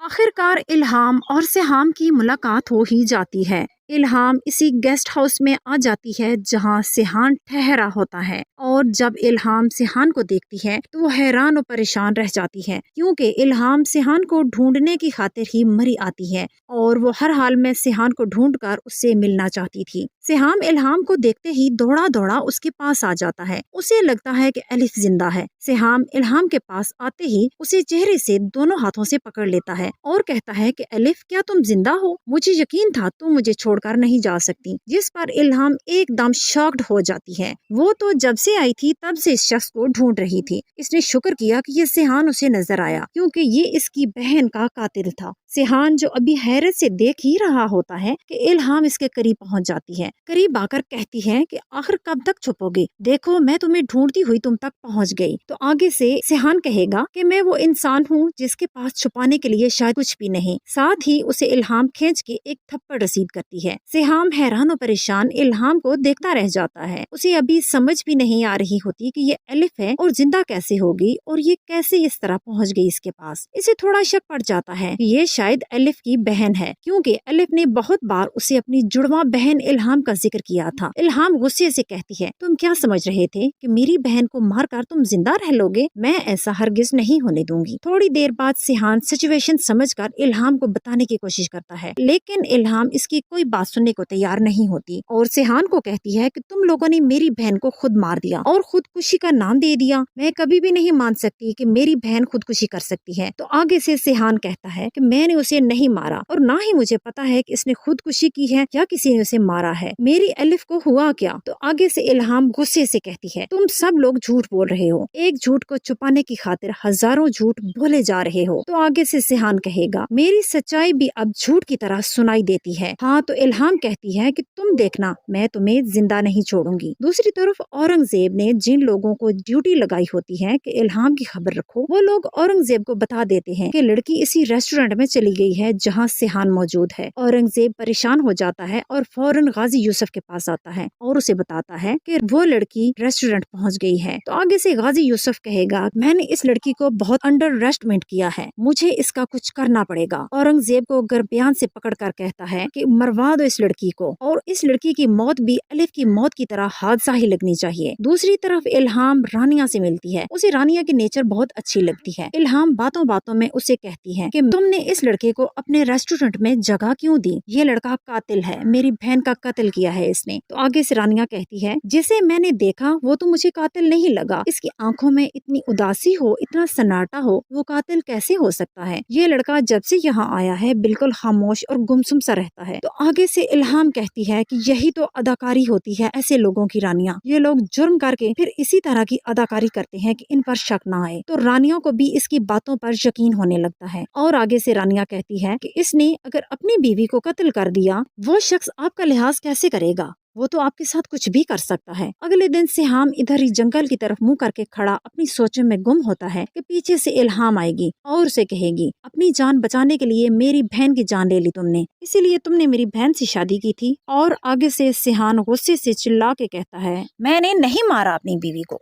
آخرکار الہام اور سہام کی ملاقات ہو ہی جاتی ہے۔ الہام اسی گیسٹ ہاؤس میں آ جاتی ہے جہاں سیحان ٹھہرا ہوتا ہے، اور جب الہام سیحان کو دیکھتی ہے تو وہ حیران و پریشان رہ جاتی ہے، کیونکہ الہام سیحان کو ڈھونڈنے کی خاطر ہی مری آتی ہے اور وہ ہر حال میں سیحان کو ڈھونڈ کر اس سے ملنا چاہتی تھی۔ سیحان الہام کو دیکھتے ہی دوڑا دوڑا اس کے پاس آ جاتا ہے۔ اسے لگتا ہے کہ الف زندہ ہے۔ سیحان الہام کے پاس آتے ہی اسے چہرے سے دونوں ہاتھوں سے پکڑ لیتا ہے اور کہتا ہے کہ الف، کیا تم زندہ ہو؟ مجھے یقین تھا تم مجھے چھوڑ کر نہیں جا سکتی۔ جس پر الہام ایک دم شاکڈ ہو جاتی ہے۔ وہ تو جب سے آئی تھی تب سے اس شخص کو ڈھونڈ رہی تھی۔ اس نے شکر کیا کہ یہ سیحان اسے نظر آیا، کیونکہ یہ اس کی بہن کا قاتل تھا۔ سیحان جو ابھی حیرت سے دیکھ ہی رہا ہوتا ہے کہ الہام اس کے قریب پہنچ جاتی ہے، قریب آ کر کہتی ہے کہ آخر کب تک چھپو گے؟ دیکھو میں تمہیں ڈھونڈتی ہوئی تم تک پہنچ گئی۔ تو آگے سے سیحان کہے گا کہ میں وہ انسان ہوں جس کے پاس چھپانے کے لیے شاید کچھ بھی نہیں۔ ساتھ ہی اسے الہام کھینچ کے ایک تھپڑ رسید کرتی ہے۔ سیحان حیران و پریشان الہام کو دیکھتا رہ جاتا ہے۔ اسے ابھی سمجھ بھی نہیں آ رہی ہوتی کہ یہ الف ہے اور زندہ کیسے ہوگی اور یہ کیسے اس طرح پہنچ گئی اس کے پاس۔ اسے تھوڑا شک پڑ جاتا ہے کہ یہ شاید الف کی بہن ہے، کیونکہ الف نے بہت بار اسے اپنی جڑواں بہن الہام کا ذکر کیا تھا۔ الہام غصے سے کہتی ہے، تم کیا سمجھ رہے تھے کہ میری بہن کو مار کر تم زندہ رہ لوگے؟ میں ایسا ہرگز نہیں ہونے دوں گی۔ تھوڑی دیر بعد سیحان سچویشن سمجھ کر الہام کو بتانے کی کوشش کرتا ہے، لیکن الہام اس کی کوئی بات سننے کو تیار نہیں ہوتی اور سیحان کو کہتی ہے کہ تم لوگوں نے میری بہن کو خود مار دیا اور خودکشی کا نام دے دیا۔ میں کبھی بھی نہیں مان سکتی کہ میری بہن خودکشی کر سکتی ہے۔ تو آگے سے سیحان کہتا ہے کہ میں نے اسے نہیں مارا اور نہ ہی مجھے پتا ہے کہ اس نے خودکشی کی ہے یا کسی نے اسے مارا ہے۔ میری الف کو ہوا کیا؟ تو آگے سے الہام غصے سے کہتی ہے، تم سب لوگ جھوٹ بول رہے ہو، ایک جھوٹ کو چھپانے کی خاطر ہزاروں جھوٹ بولے جا رہے ہو۔ تو آگے سے سیحان کہے گا، میری سچائی بھی اب جھوٹ کی طرح سنائی دیتی ہے۔ ہاں، تو الہام کہتی ہے کہ تم دیکھنا میں تمہیں زندہ نہیں چھوڑوں گی۔ دوسری طرف اورنگزیب نے جن لوگوں کو ڈیوٹی لگائی ہوتی ہے کہ الہام کی خبر رکھو، وہ لوگ اورنگزیب کو بتا دیتے ہیں کہ لڑکی اسی ریسٹورنٹ میں چلی گئی ہے جہاں سیحان موجود ہے۔ اورنگزیب پریشان ہو جاتا ہے اور فوراً غازی یوسف کے پاس آتا ہے اور اسے بتاتا ہے کہ وہ لڑکی ریسٹورنٹ پہنچ گئی ہے۔ تو آگے سے غازی یوسف کہے گا، میں نے اس لڑکی کو بہت انڈر ایسٹیمیٹ کیا ہے، مجھے اس کا کچھ کرنا پڑے گا۔ اورنگزیب کو گربیان سے پکڑ کر کہتا ہے کہ مروا دو اس لڑکی کو، اور اس لڑکی کی موت بھی الف کی موت کی طرح حادثہ ہی لگنی چاہیے۔ دوسری طرف الہام رانیہ سے ملتی ہے، اسے رانیہ کی نیچر بہت اچھی لگتی ہے۔ الہام باتوں باتوں میں اسے کہتی ہے کہ تم نے اس لڑکے کو اپنے ریسٹورنٹ میں جگہ کیوں دی؟ یہ لڑکا قاتل ہے، میری بہن کا قتل کیا ہے اس نے۔ تو آگے سے رانیہ کہتی ہے، جسے میں نے دیکھا وہ تو مجھے قاتل نہیں لگا، اس کی آنکھوں میں اتنی اداسی ہو، اتنا سناٹا ہو، وہ قاتل کیسے ہو سکتا ہے؟ یہ لڑکا جب سے یہاں آیا ہے بالکل خاموش اور گمسم سا رہتا ہے۔ تو آگے سے الہام کہتی ہے کہ یہی تو اداکاری ہوتی ہے ایسے لوگوں کی رانیہ، یہ لوگ جرم کر کے پھر اسی طرح کی اداکاری کرتے ہیں کہ ان پر شک نہ آئے۔ تو رانیہ کو بھی اس کی باتوں پر یقین ہونے لگتا ہے، اور آگے سے رانیہ کہتی ہے کہ اس نے اگر اپنی بیوی کو قتل کر دیا، وہ شخص آپ کا لحاظ کیسے کرے گا؟ وہ تو آپ کے ساتھ کچھ بھی کر سکتا ہے۔ اگلے دن سیحان ادھر ہی جنگل کی طرف منہ کر کے کھڑا اپنی سوچوں میں گم ہوتا ہے کہ پیچھے سے الہام آئے گی اور اسے کہے گی، اپنی جان بچانے کے لیے میری بہن کی جان لے لی تم نے، اسی لیے تم نے میری بہن سے شادی کی تھی۔ اور آگے سے سیحان غصے سے چلا کے کہتا ہے، میں نے نہیں مارا اپنی بیوی کو،